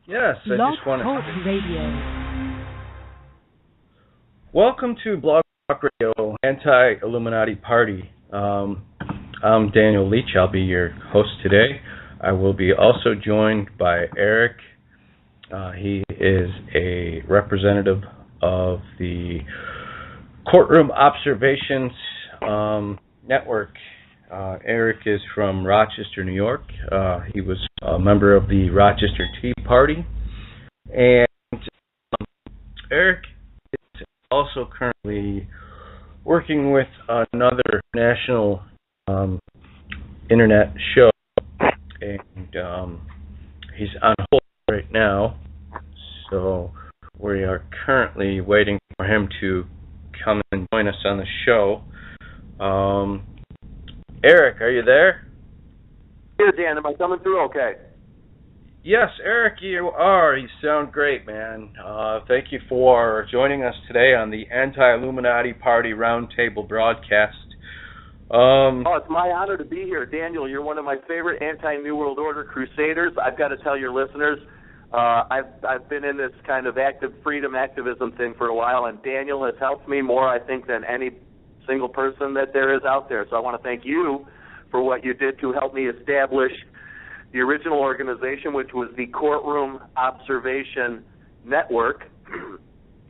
Yes, I Blog just want Talk to. Radio. Welcome to Blog Talk Radio, Anti-Illuminati Party. I'm Daniel Leach. I'll be your host today. I will be also joined by Eric. He is a representative of the Courtroom Observations Network. Eric is from Rochester, New York. He was a member of the Rochester Tea Party. And Eric is also currently working with another national internet show. And he's on hold right now. So we are currently waiting for him to come and join us on the show. Eric, are you there? Here, Dan. Am I coming through okay? Yes, Eric, you are. You sound great, man. Thank you for joining us today on the Anti-Illuminati Party Roundtable broadcast. It's my honor to be here. Daniel, you're one of my favorite anti-New World Order crusaders. I've got to tell your listeners, I've been in this kind of freedom activism thing for a while, and Daniel has helped me more, I think, than any single person that there is out there. So I want to thank you for what you did to help me establish the original organization, which was the Courtroom Observation Network,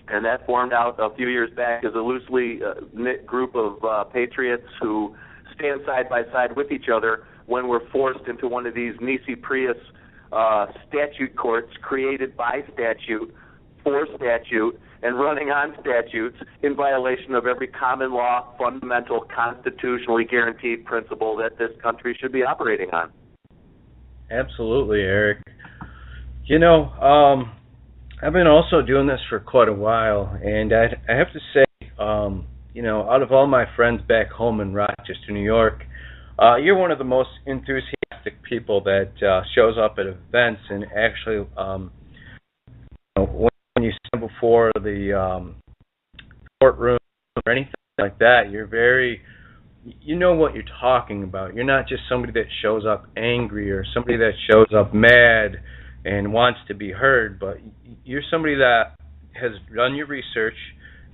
and that formed out a few years back as a loosely knit group of patriots who stand side by side with each other when we're forced into one of these Nisi Prius statute courts created by statute, for statute, and running on statutes in violation of every common law, fundamental, constitutionally guaranteed principle that this country should be operating on. Absolutely, Eric. You know, I've been also doing this for quite a while, and I have to say, out of all my friends back home in Rochester, New York, you're one of the most enthusiastic people that shows up at events and actually, when you stand before the courtroom or anything like that, you know what you're talking about. You're not just somebody that shows up angry or somebody that shows up mad and wants to be heard, but you're somebody that has done your research,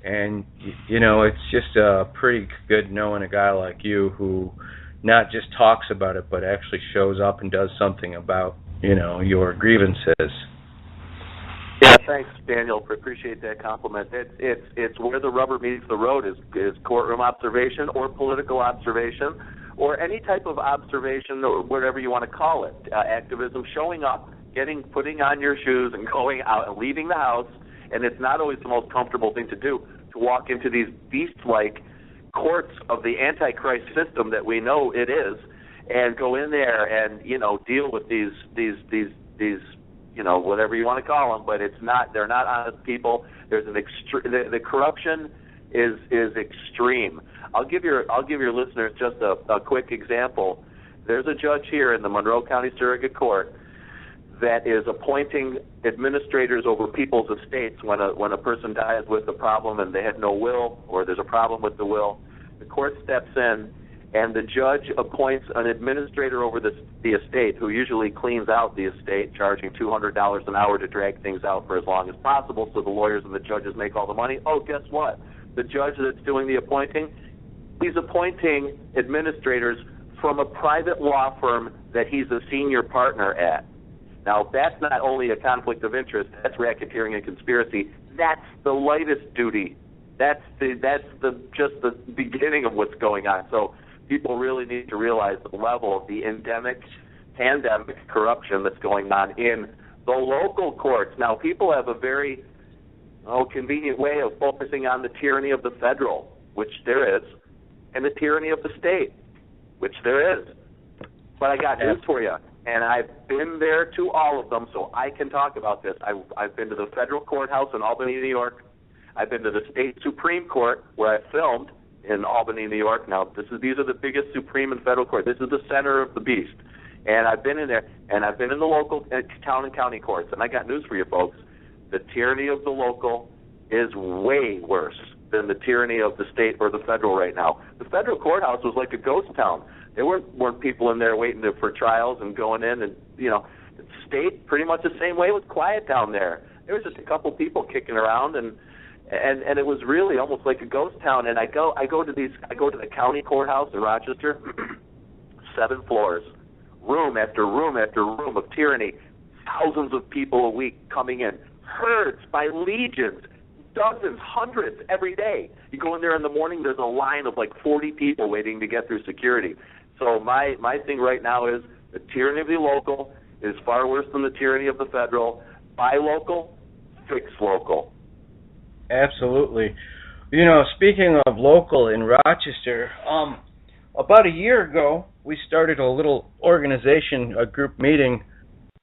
and, it's just pretty good knowing a guy like you who not just talks about it, but actually shows up and does something about, your grievances. Yeah, thanks, Daniel. Appreciate that compliment. It's where the rubber meets the road is courtroom observation or political observation or any type of observation or whatever you want to call it. Activism, showing up, putting on your shoes and going out and leaving the house. And it's not always the most comfortable thing to do, to walk into these beast-like courts of the Antichrist system that we know it is, and go in there and deal with these whatever you want to call them, but they're not honest people. There's the corruption is extreme. I'll give your listeners just a quick example. There's a judge here in the Monroe County Surrogate Court that is appointing administrators over people's estates when a person dies with a problem and they had no will, or there's a problem with the will. The court steps in, and the judge appoints an administrator over the estate who usually cleans out the estate, charging $200 an hour to drag things out for as long as possible so the lawyers and the judges make all the money. Oh, guess what? The judge that's doing the appointing, he's appointing administrators from a private law firm that he's a senior partner at. Now, that's not only a conflict of interest, that's racketeering and conspiracy. That's the lightest duty. That's just the beginning of what's going on. So people really need to realize the level of the pandemic corruption that's going on in the local courts. Now, people have a very convenient way of focusing on the tyranny of the federal, which there is, and the tyranny of the state, which there is. But I got news for you, and I've been there to all of them, so I can talk about this. I've been to the federal courthouse in Albany, New York. I've been to the state Supreme Court, where I filmed in Albany, New York. Now, these are the biggest Supreme and federal courts. This is the center of the beast. And I've been in there, and I've been in the local town and county courts. And I got news for you folks. The tyranny of the local is way worse than the tyranny of the state or the federal right now. The federal courthouse was like a ghost town. There weren't people in there waiting for trials and going in and, State, pretty much the same way. It was quiet down there. There was just a couple people kicking around, and it was really almost like a ghost town. And I go to the county courthouse in Rochester, 7 floors, room after room after room of tyranny, thousands of people a week coming in, herds by legions, dozens, hundreds every day. You go in there in the morning, there's a line of like 40 people waiting to get through security. So my thing right now is the tyranny of the local is far worse than the tyranny of the federal. Buy local, fix local. Absolutely. You know, speaking of local in Rochester, about a year ago, we started a little organization, a group meeting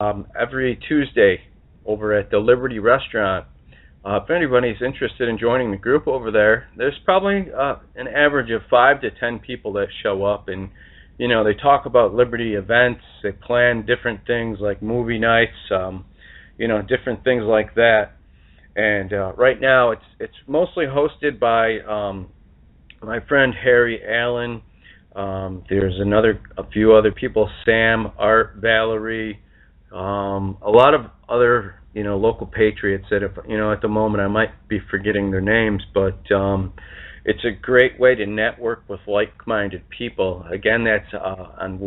every Tuesday over at the Liberty Restaurant. If anybody's interested in joining the group over there, there's probably an average of 5 to 10 people that show up, and you know, they talk about Liberty events, they plan different things like movie nights, you know, different things like that. And right now it's mostly hosted by my friend Harry Allen. There's a few other people, Sam, Art, Valerie, a lot of other, you know, local patriots that, you know, at the moment I might be forgetting their names, but it's a great way to network with like-minded people. Again, that's on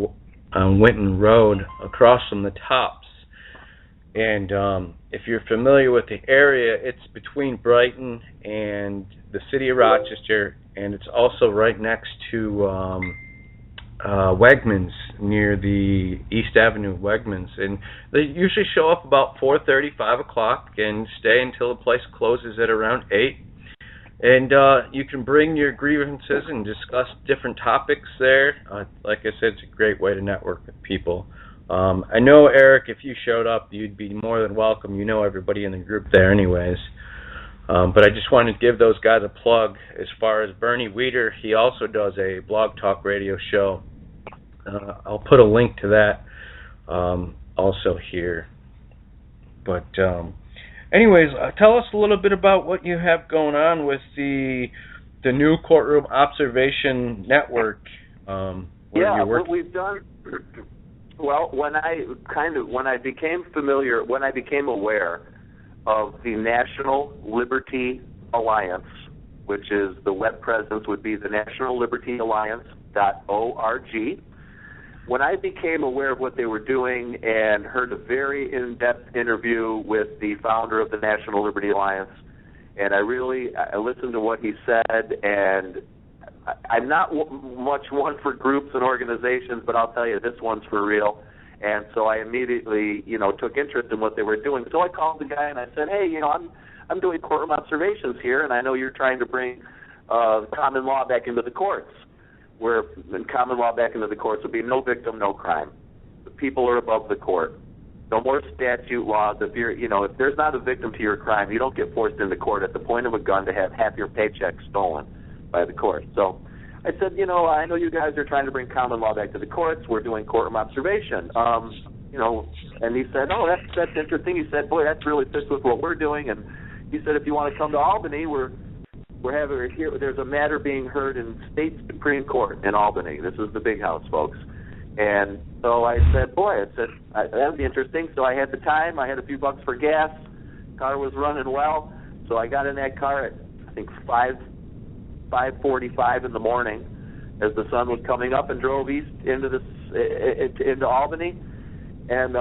Winton Road, across from the Tops. And if you're familiar with the area, it's between Brighton and the city of Rochester, and it's also right next to Wegmans, near the East Avenue Wegmans. And they usually show up about 4:30, 5 o'clock, and stay until the place closes at around 8. And you can bring your grievances and discuss different topics there. Like I said, it's a great way to network with people. I know, Eric, if you showed up, you'd be more than welcome. You know everybody in the group there anyways. But I just wanted to give those guys a plug. As far as Bernie Weeder, he also does a blog talk radio show. I'll put a link to that also here. But anyways, tell us a little bit about what you have going on with the new Courtroom Observation Network. What we've done. Well, when I became aware of the National Liberty Alliance, which is the web presence would be the nationallibertyalliance.org. When I became aware of what they were doing and heard a very in-depth interview with the founder of the National Liberty Alliance, and I listened to what he said, and I'm not much one for groups and organizations, but I'll tell you, this one's for real. And so I immediately, took interest in what they were doing. So I called the guy and I said, hey, I'm doing courtroom observations here, and I know you're trying to bring common law back into the courts, where in common law back into the courts would be no victim, no crime. The people are above the court. No more statute laws. If there's not a victim to your crime, you don't get forced into court at the point of a gun to have half your paycheck stolen by the court. So I said, I know you guys are trying to bring common law back to the courts. We're doing courtroom observation. And he said, oh, that's interesting. He said, boy, that really fits with what we're doing. And he said, if you want to come to Albany, we're having here. There's a matter being heard in State Supreme Court in Albany. This is the big house, folks. And so I said, that would be interesting. So I had the time. I had a few bucks for gas. Car was running well. So I got in that car at, I think, 5:45 in the morning as the sun was coming up, and drove east into Albany. And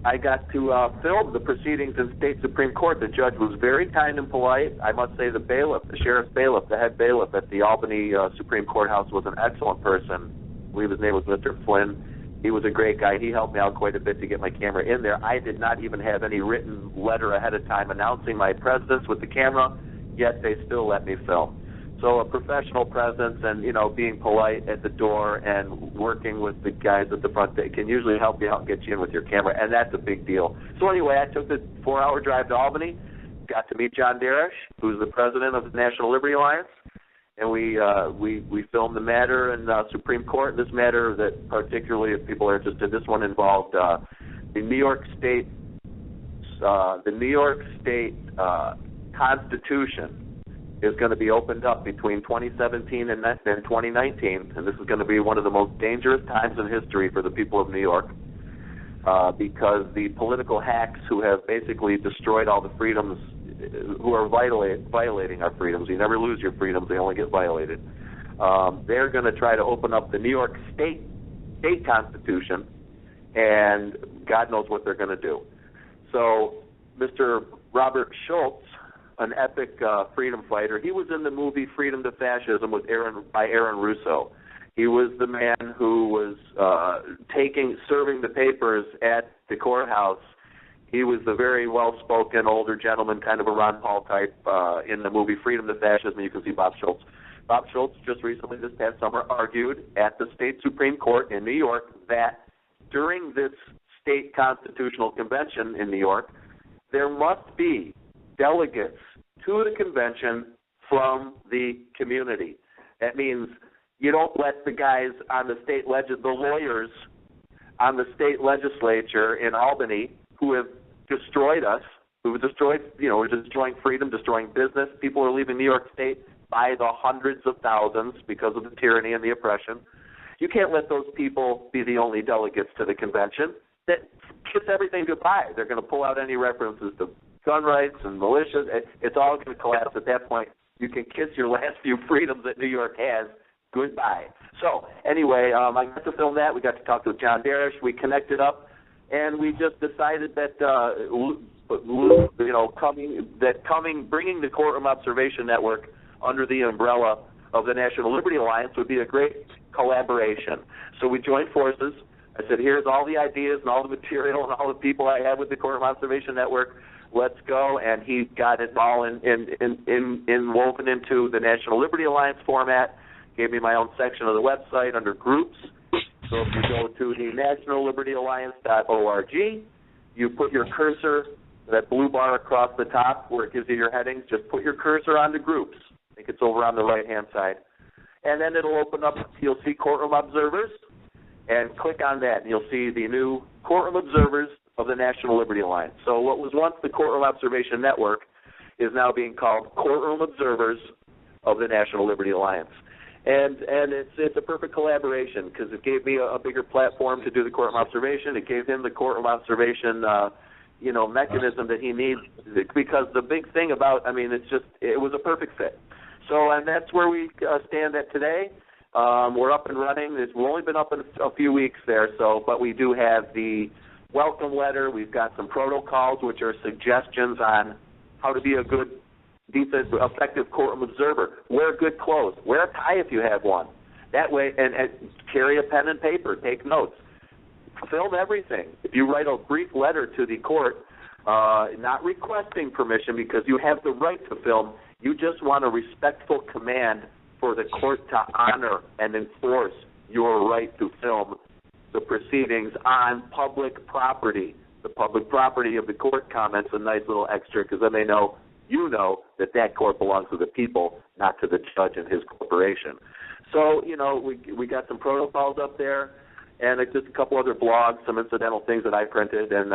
I got to film the proceedings in State Supreme Court. The judge was very kind and polite. I must say the bailiff, the sheriff's bailiff, the head bailiff at the Albany Supreme Courthouse was an excellent person. I believe his name was Mr. Flynn. He was a great guy. He helped me out quite a bit to get my camera in there. I did not even have any written letter ahead of time announcing my presence with the camera, yet they still let me film. So a professional presence and, being polite at the door and working with the guys at the front, they can usually help you out and get you in with your camera, and that's a big deal. So anyway, I took the 4-hour drive to Albany, got to meet John Darish, who's the president of the National Liberty Alliance, and we filmed the matter in Supreme Court. This matter that particularly, if people are interested, this one involved the New York State Constitution is going to be opened up between 2017 and 2019, and this is going to be one of the most dangerous times in history for the people of New York. because the political hacks who have basically destroyed all the freedoms, who are violating our freedoms. You never lose your freedoms; they only get violated. They're going to try to open up the New York State Constitution, and God knows what they're going to do. So, Mr. Robert Schultz, an epic freedom fighter, he was in the movie Freedom to Fascism by Aaron Russo. He was the man who was serving the papers at the courthouse. He was the very well-spoken older gentleman, kind of a Ron Paul type in the movie Freedom to Fascism. You can see Bob Schultz. Bob Schultz just recently, this past summer, argued at the state Supreme Court in New York that during this state constitutional convention in New York, there must be delegates to the convention from the community. That means you don't let the guys on the the lawyers on the state legislature in Albany who have destroyed us, who have destroyed, we're destroying freedom, destroying business. People are leaving New York State by the hundreds of thousands because of the tyranny and the oppression. You can't let those people be the only delegates to the convention. That kiss everything goodbye. They're going to pull out any references to gun rights and militias. It's all going to collapse at that point. You can kiss your last few freedoms that New York has goodbye. So anyway, I got to film that. We got to talk to John Darish. We connected up, and we just decided that bringing the Courtroom Observation Network under the umbrella of the National Liberty Alliance would be a great collaboration. So we joined forces. I said, here's all the ideas and all the material and all the people I have with the Courtroom Observation Network. Let's go. And he got it all woven into the National Liberty Alliance format, gave me my own section of the website under groups. So if you go to the nationallibertyalliance.org, you put your cursor, that blue bar across the top where it gives you your headings, just put your cursor on the groups. I think it's over on the right-hand side. And then it'll open up, you'll see Courtroom Observers, and click on that, and you'll see the new Courtroom Observers of the National Liberty Alliance. So what was once the Courtroom Observation Network is now being called Courtroom Observers of the National Liberty Alliance. And it's a perfect collaboration because it gave me a bigger platform to do the Courtroom Observation. It gave him the Courtroom Observation mechanism that he needs, because the big thing about, it was a perfect fit. So, and that's where we stand at today. We're up and running. We've only been up in a few weeks there, but we do have the welcome letter. We've got some protocols, which are suggestions on how to be a good, decent, effective courtroom observer. Wear good clothes. Wear a tie if you have one. That way, and carry a pen and paper. Take notes. Film everything. If you write a brief letter to the court, not requesting permission because you have the right to film, you just want a respectful command for the court to honor and enforce your right to film the proceedings on public property. The public property of the court comment's a nice little extra because then they know, that court belongs to the people, not to the judge and his corporation. So, we got some protocols up there, and just a couple other blogs, some incidental things that I printed, and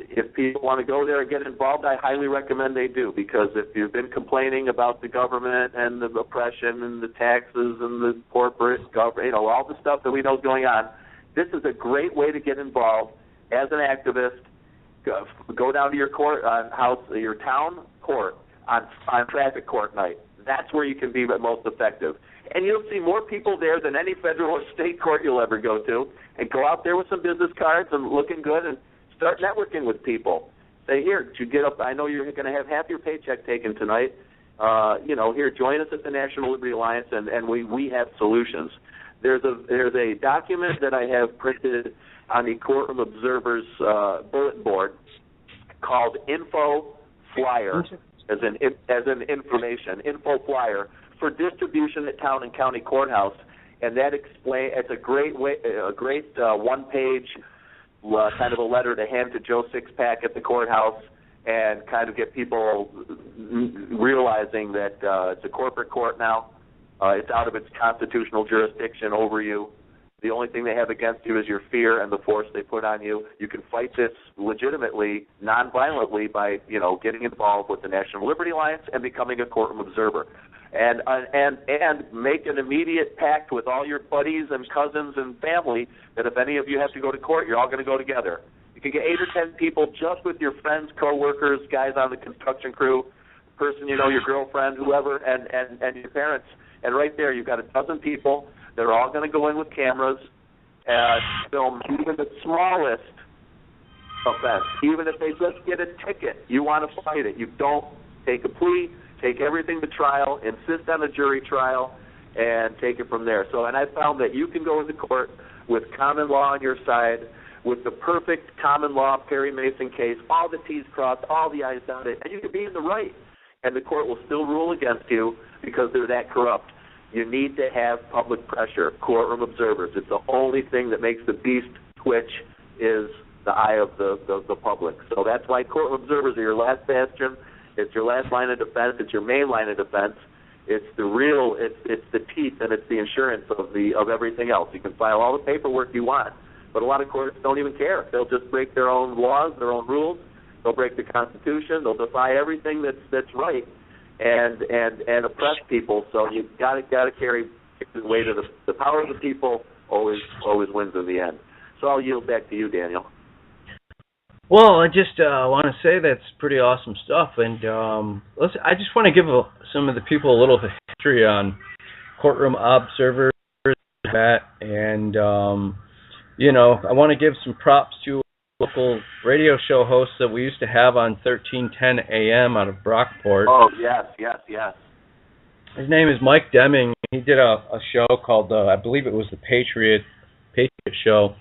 if people want to go there and get involved, I highly recommend they do, because if you've been complaining about the government and the oppression and the taxes and the corporate government, all the stuff that we know is going on, this is a great way to get involved as an activist. Go down to your your town court on traffic court night. That's where you can be most effective. And you'll see more people there than any federal or state court you'll ever go to. And go out there with some business cards and looking good and start networking with people. Say, here, you get up. I know you're going to have half your paycheck taken tonight. Here, join us at the National Liberty Alliance, and we have solutions. There's a document that I have printed on the Courtroom Observers bulletin board called Info Flyer, as an information, Info Flyer, for distribution at town and county courthouse, and that it's a great one-page kind of a letter to hand to Joe Sixpack at the courthouse, and kind of get people realizing that it's a corporate court now. It's out of its constitutional jurisdiction over you. The only thing they have against you is your fear and the force they put on you. You can fight this legitimately, non-violently, by getting involved with the National Liberty Alliance and becoming a courtroom observer, and make an immediate pact with all your buddies and cousins and family that if any of you have to go to court, you're all going to go together. You can get 8 or 10 people just with your friends, coworkers, guys on the construction crew, person your girlfriend, whoever, and your parents, and right there you've got a dozen people. They're all going to go in with cameras and film even the smallest offense. Even if they just get a ticket, you want to fight it. You don't take a plea, take everything to trial, insist on a jury trial, and take it from there. And I found that you can go into court with common law on your side, with the perfect common law Perry Mason case, all the T's crossed, all the I's dotted, and you can be in the right. And the court will still rule against you because they're that corrupt. You need to have public pressure, courtroom observers. It's the only thing that makes the beast twitch is the eye of the public. So that's why courtroom observers are your last bastion. It's your last line of defense. It's your main line of defense. It's it's the teeth and it's the insurance of everything else. You can file all the paperwork you want, but a lot of courts don't even care. They'll just break their own laws, their own rules. They'll break the Constitution. They'll defy everything that's right. And oppress people. So you got to carry the weight of the power of the people. Always wins in the end. So I'll yield back to you, Daniel. Well, I just want to say that's pretty awesome stuff, and I just want to give some of the people a little history on courtroom observers, and I want to give some props to local radio show hosts that we used to have on 1310 AM out of Brockport. Oh, yes. His name is Mike Deming. He did a show called, I believe it was the Patriot Show,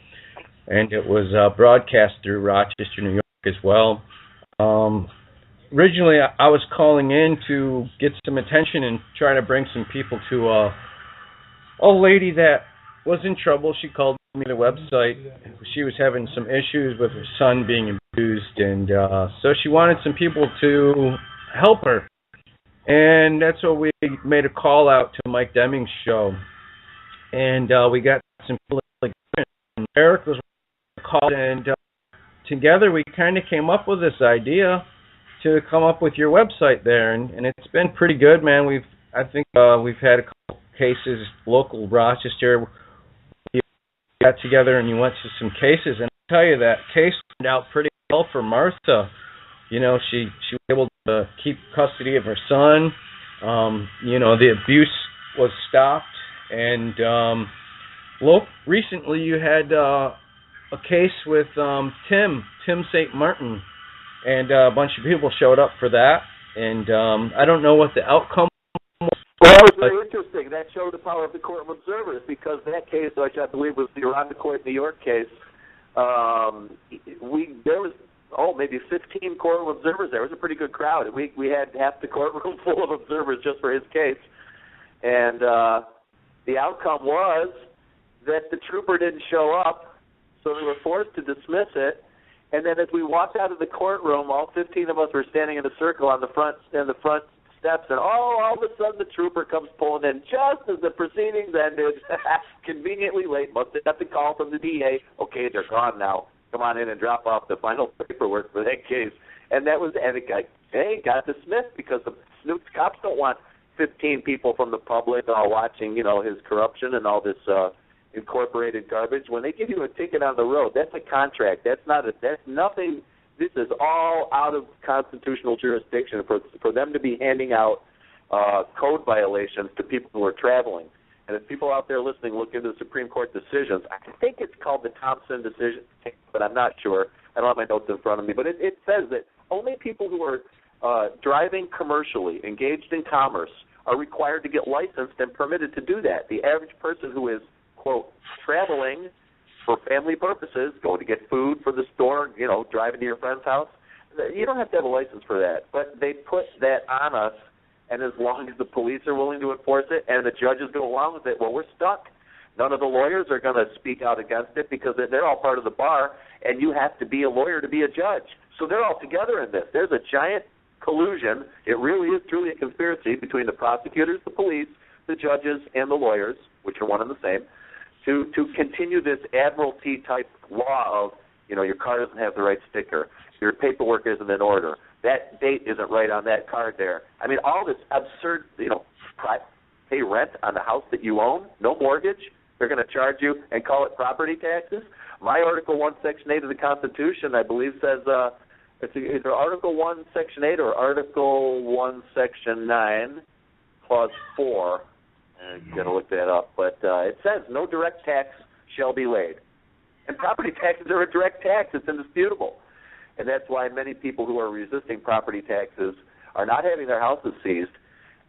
and it was broadcast through Rochester, New York as well. Originally, I was calling in to get some attention and try to bring some people to a lady that was in trouble. She called me the website. She was having some issues with her son being abused, and so she wanted some people to help her. And that's what we made a call out to Mike Deming's show. And we got some people like Eric was called, and together we kind of came up with this idea to come up with your website there, and it's been pretty good, man. I think we've had a couple cases local Rochester. Got together and you went to some cases, and I'll tell you that case turned out pretty well for Martha. She was able to keep custody of her son. The abuse was stopped, and recently you had a case with Tim St. Martin, and a bunch of people showed up for that, and I don't know what the outcome was. Well, that was very interesting. That showed the power of the courtroom observers, because that case, which I believe was the Irondequoit, New York case, there was maybe 15 courtroom observers there. It was a pretty good crowd. We had half the courtroom full of observers just for his case. And the outcome was that the trooper didn't show up, so they were forced to dismiss it. And then as we walked out of the courtroom, all 15 of us were standing in a circle on the front steps, and all of a sudden the trooper comes pulling in just as the proceedings ended, conveniently late. Must have got the call from the DA. Okay, they're gone now. Come on in and drop off the final paperwork for that case. And it got dismissed because the Snoops cops don't want 15 people from the public all watching, his corruption and all this incorporated garbage. When they give you a ticket on the road, that's a contract. That's nothing. This is all out of constitutional jurisdiction for them to be handing out code violations to people who are traveling. And if people out there listening look into the Supreme Court decisions, I think it's called the Thompson decision, but I'm not sure. I don't have my notes in front of me. But it says that only people who are driving commercially, engaged in commerce, are required to get licensed and permitted to do that. The average person who is, quote, traveling for family purposes, going to get food for the store, driving to your friend's house, you don't have to have a license for that. But they put that on us, and as long as the police are willing to enforce it and the judges go along with it, well, we're stuck. None of the lawyers are going to speak out against it because they're all part of the bar, and you have to be a lawyer to be a judge. So they're all together in this. There's a giant collusion. It really is truly a conspiracy between the prosecutors, the police, the judges, and the lawyers, which are one and the same, to continue this admiralty type law of, your car doesn't have the right sticker, your paperwork isn't in order, that date isn't right on that card there. I mean, all this absurd, pay rent on the house that you own, no mortgage, they're going to charge you and call it property taxes. My Article 1, Section 8 of the Constitution, I believe, says it's either Article 1, Section 8 or Article 1, Section 9, Clause 4. I've got to look that up. But it says no direct tax shall be laid. And property taxes are a direct tax. It's indisputable. And that's why many people who are resisting property taxes are not having their houses seized.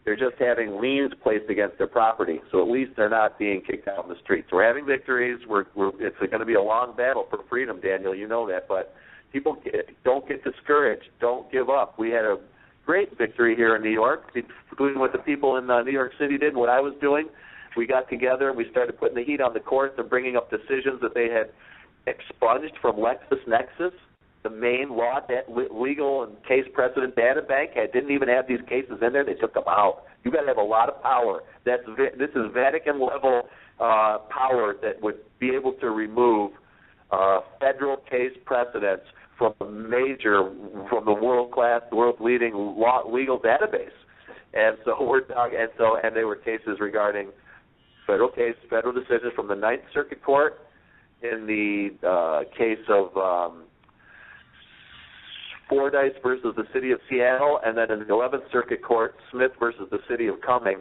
They're just having liens placed against their property. So at least they're not being kicked out in the streets. We're having victories. It's going to be a long battle for freedom, Daniel. You know that. But people don't get discouraged. Don't give up. We had a great victory here in New York, including what the people in New York City did, what I was doing. We got together and we started putting the heat on the courts and bringing up decisions that they had expunged from LexisNexis, the main law, legal and case precedent data bank. Didn't even have these cases in there. They took them out. You've got to have a lot of power. This is Vatican-level power that would be able to remove federal case precedents from the world-class, world's leading legal database. And so and they were cases regarding federal decisions from the Ninth Circuit Court in the case of Fordyce versus the City of Seattle, and then in the 11th Circuit Court, Smith versus the City of Cumming.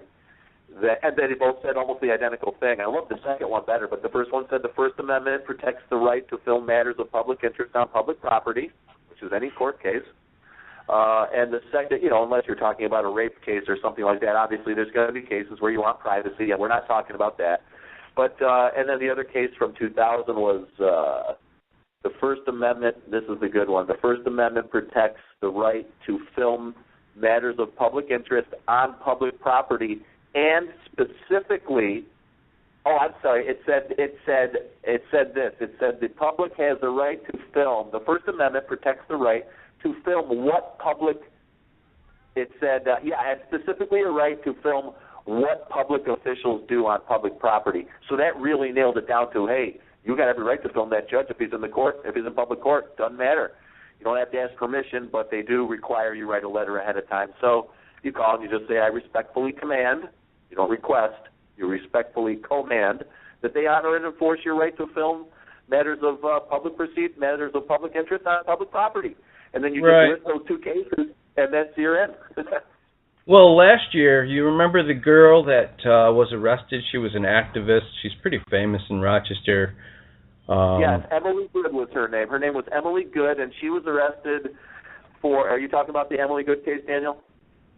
And they both said almost the identical thing. I love the second one better, but the first one said the First Amendment protects the right to film matters of public interest on public property, which is any court case. And the second, unless you're talking about a rape case or something like that, obviously there's going to be cases where you want privacy, and we're not talking about that. But and then the other case from 2000 was the First Amendment. This is the good one. The First Amendment protects the right to film matters of public interest on public property, and specifically, it said the public has the right to film. The First Amendment protects the right to film what public. It said, and specifically a right to film what public officials do on public property. So that really nailed it down to, hey, you got every right to film that judge if he's in the court, if he's in public court. Doesn't matter. You don't have to ask permission, but they do require you write a letter ahead of time. So you call and you just say, I respectfully command. You don't request. You respectfully command that they honor and enforce your right to film matters of public pursuit, matters of public interest on public property. And then you just list those two cases, and then you're in. Well, last year, you remember the girl that was arrested? She was an activist. She's pretty famous in Rochester. Yes, Emily Good was her name. Her name was Emily Good, and she was arrested for, are you talking about the Emily Good case, Daniel?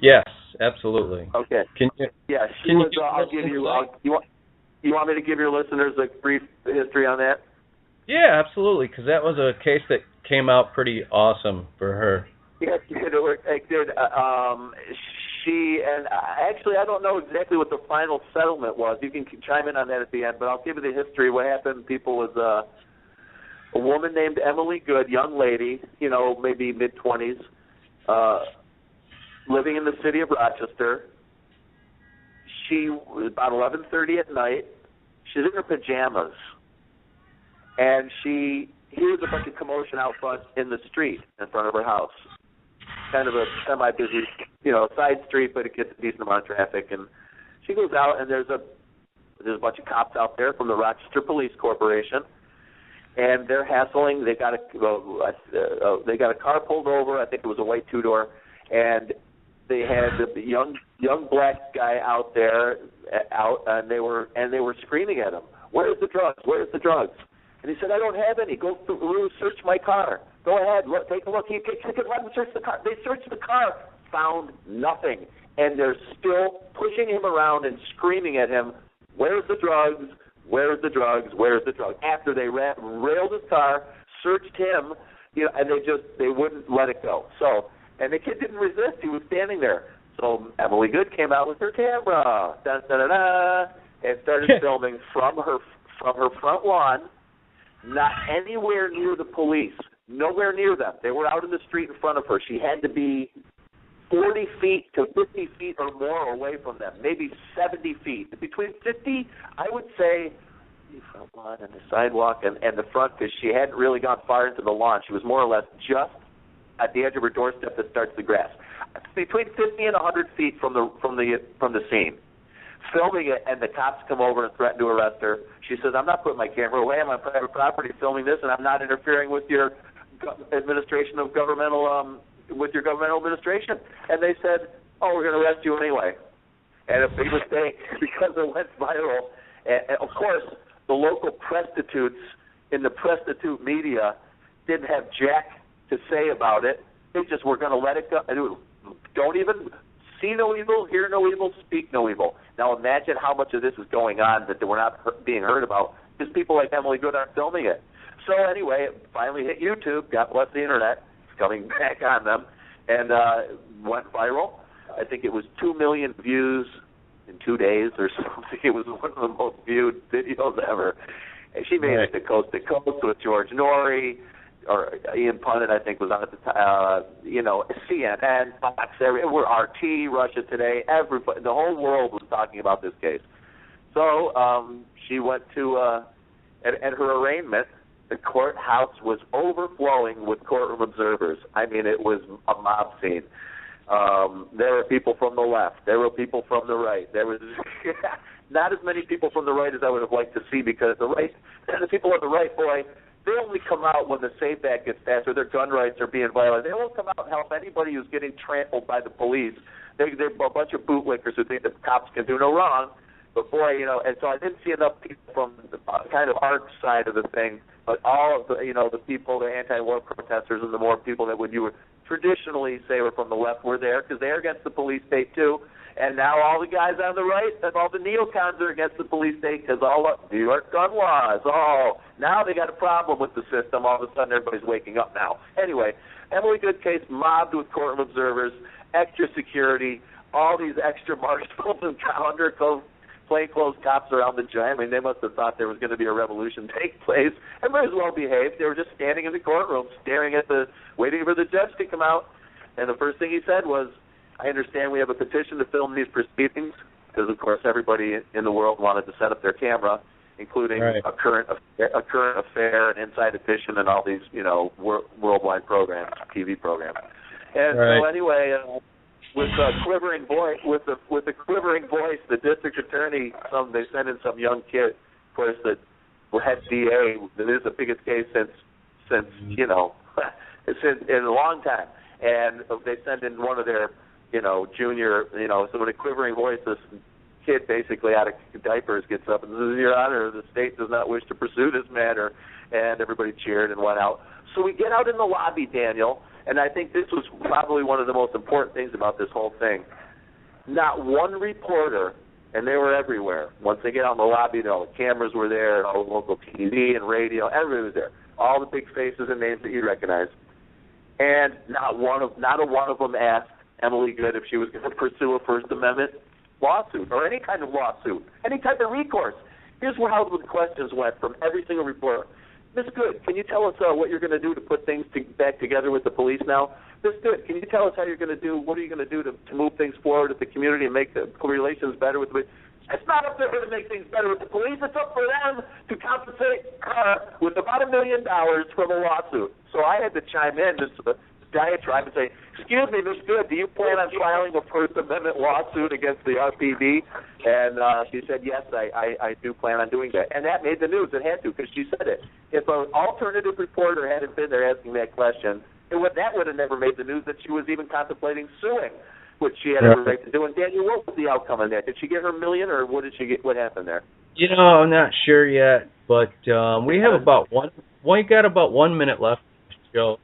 Yes, absolutely. Okay. I'll give you, you want me to give your listeners a brief history on that? Yeah, absolutely, because that was a case that came out pretty awesome for her. Yes, it did. Actually, I don't know exactly what the final settlement was. You can chime in on that at the end, but I'll give you the history. What happened, people, was a woman named Emily Good, young lady, maybe mid-20s, living in the city of Rochester. She was about 11:30 at night. She's in her pajamas, and she hears a bunch of commotion out front in the street in front of her house. Kind of a semi-busy, side street, but it gets a decent amount of traffic. And she goes out, and there's a bunch of cops out there from the Rochester Police Corporation, and they're hassling. They got a car pulled over. I think it was a white two-door, and they had the young black guy out there, and they were screaming at him. Where's the drugs? Where's the drugs? And he said, I don't have any. Go through, search my car. Go ahead, take a look. He could let him search the car. They searched the car, found nothing. And they're still pushing him around and screaming at him, where's the drugs? Where's the drugs? Where's the drugs? After they railed his car, searched him, and they wouldn't let it go. So, and the kid didn't resist. He was standing there. So Emily Good came out with her camera, and started filming from her front lawn, not anywhere near the police, nowhere near them. They were out in the street in front of her. She had to be 40 feet to 50 feet or more away from them, maybe 70 feet. Between 50, I would say front lawn and the sidewalk and the front, because she hadn't really gone far into the lawn. She was more or less just at the edge of her doorstep that starts the grass, between 50 and 100 feet from the scene, filming it. And the cops come over and threaten to arrest her. She says, "I'm not putting my camera away. I'm on private property filming this, and I'm not interfering with your administration of governmental with your governmental administration." And they said, "Oh, we're going to arrest you anyway." And a big mistake, because it went viral. And of course, the local prostitutes in the prostitute media didn't have jack to say about it. They just were going to let it go. Don't even see no evil, hear no evil, speak no evil. Now imagine how much of this is going on that we're not being heard about, because people like Emily Good aren't filming it. So anyway, it finally hit YouTube. God bless the internet. It's coming back on them. And went viral. I think it was 2 million views in 2 days or something. It was one of the most viewed videos ever. And she made it to Coast with George Norrie, or Ian Punnett, I think, was on at the time. CNN, Fox, we're RT, Russia Today. Everybody, the whole world was talking about this case. So she went to, at her arraignment, the courthouse was overflowing with courtroom observers. I mean, it was a mob scene. There were people from the left. There were people from the right. There was not as many people from the right as I would have liked to see, because the people on the right, boy, they only come out when the SAFE Act gets passed or their gun rights are being violated. They won't come out and help anybody who's getting trampled by the police. They're a bunch of bootlickers who think the cops can do no wrong. But boy, and so I didn't see enough people from the kind of art side of the thing. But all of the, the people, the anti-war protesters, and the more people that you would traditionally say were from the left were there, because they're against the police state too. And now all the guys on the right and all the neocons are against the police state because all of New York gun laws. Oh, now they got a problem with the system. All of a sudden everybody's waking up now. Anyway, Emily Good case mobbed with courtroom observers, extra security, all these extra marshals and plainclothes cops around the joint. I mean, they must have thought there was going to be a revolution take place. Everybody was well behaved. They were just standing in the courtroom, waiting for the judge to come out. And the first thing he said was, "I understand we have a petition to film these proceedings," because of course everybody in the world wanted to set up their camera, including a current affair, an Inside Edition, and all these worldwide programs, TV programs. And so anyway, with a quivering voice, the district attorney, they sent in some young kid, of course, that head DA. That is the biggest case since it's in a long time, and they send in one of their junior, so with a quivering voice, this kid basically out of diapers gets up and says, "Your Honor, the state does not wish to pursue this matter," and everybody cheered and went out. So we get out in the lobby, Daniel, and I think this was probably one of the most important things about this whole thing. Not one reporter, and they were everywhere. Once they get out in the lobby, the cameras were there, all the local TV and radio, everybody was there. All the big faces and names that you recognize. And not a one of them asked Emily Good if she was going to pursue a First Amendment lawsuit or any kind of lawsuit, any type of recourse. Here's how the questions went from every single reporter. "Ms. Good, can you tell us what you're going to do to put things back together with the police now? Ms. Good, can you tell us what are you going to do to move things forward with the community and make the relations better with the police?" It's not up to her to make things better with the police. It's up for them to compensate her with about $1 million from a lawsuit. So I had to chime in this diatribe and say, "Excuse me, Ms. Good, do you plan on filing a First Amendment lawsuit against the RPD?" And she said, "Yes, I do plan on doing that." And that made the news. It had to, because she said it. If an alternative reporter hadn't been there asking that question, that would have never made the news that she was even contemplating suing, which she had every right to do. And Daniel, what was the outcome of that? Did she get her $1 million, or what did she get? What happened there? I'm not sure yet, but we have about 1 minute left of the show.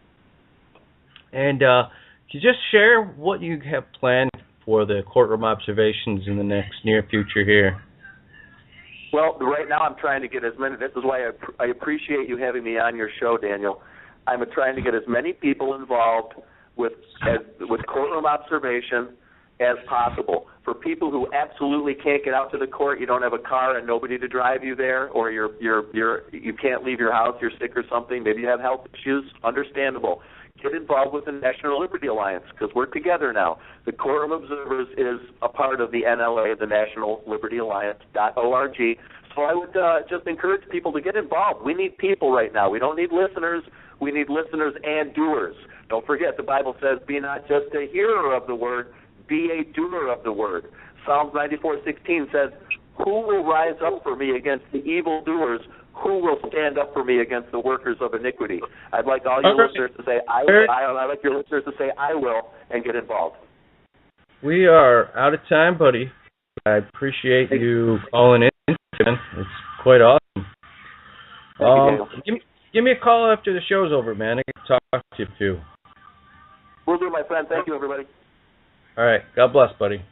And can you just share what you have planned for the courtroom observations in the next near future here? Well, right now I'm trying to get as many. This is why I appreciate you having me on your show, Daniel. I'm trying to get as many people involved with courtroom observation as possible. For people who absolutely can't get out to the court, you don't have a car and nobody to drive you there, or you can't leave your house, you're sick or something, maybe you have health issues, understandable. Get involved with the National Liberty Alliance, because we're together now. The Courtroom Observers is a part of the NLA, the National Liberty Alliance.org. So I would just encourage people to get involved. We need people right now. We don't need listeners. We need listeners and doers. Don't forget, the Bible says, be not just a hearer of the word, be a doer of the word. Psalms 94:16 says, who will rise up for me against the evildoers? Who will stand up for me against the workers of iniquity? I'd like all your listeners to say, I'd like your listeners to say, I will, and get involved. We are out of time, buddy. I appreciate you calling in. It's quite awesome. Give me a call after the show's over, man. I can talk to you, too. Will do, my friend. Thank you, everybody. All right. God bless, buddy.